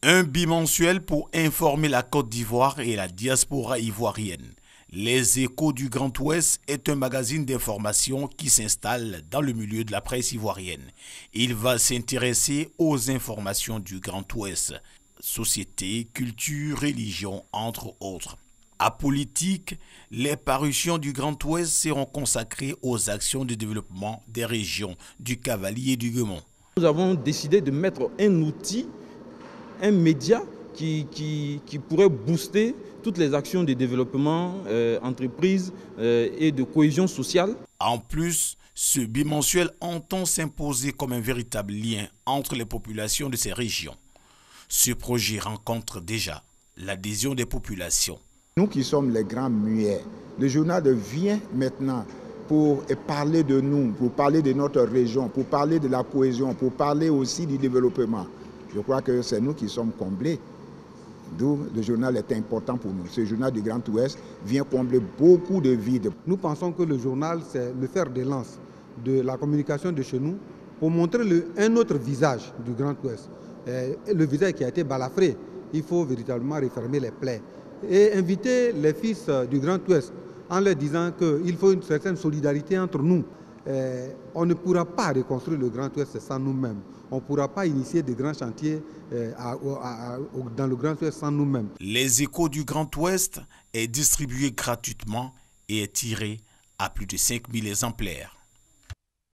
Un bimensuel pour informer la Côte d'Ivoire et la diaspora ivoirienne. Les Échos du Grand Ouest est un magazine d'information qui s'installe dans le milieu de la presse ivoirienne. Il va s'intéresser aux informations du Grand Ouest, société, culture, religion, entre autres. À politique, les parutions du Grand Ouest seront consacrées aux actions de développement des régions du Cavalier et du Guémon. Nous avons décidé de mettre un outil, un média qui pourrait booster toutes les actions de développement, entreprise et de cohésion sociale. En plus, ce bimensuel entend s'imposer comme un véritable lien entre les populations de ces régions. Ce projet rencontre déjà l'adhésion des populations. Nous qui sommes les grands muets, le journal vient maintenant pour parler de nous, pour parler de notre région, pour parler de la cohésion, pour parler aussi du développement. Je crois que c'est nous qui sommes comblés, d'où le journal est important pour nous. Ce journal du Grand Ouest vient combler beaucoup de vides. Nous pensons que le journal, c'est le fer de lance de la communication de chez nous pour montrer un autre visage du Grand Ouest. Le visage qui a été balafré, il faut véritablement refermer les plaies et inviter les fils du Grand Ouest en leur disant qu'il faut une certaine solidarité entre nous. On ne pourra pas reconstruire le Grand Ouest sans nous-mêmes. On ne pourra pas initier de grands chantiers dans le Grand Ouest sans nous-mêmes. Les Échos du Grand Ouest est distribué gratuitement et est tiré à plus de 5000 exemplaires.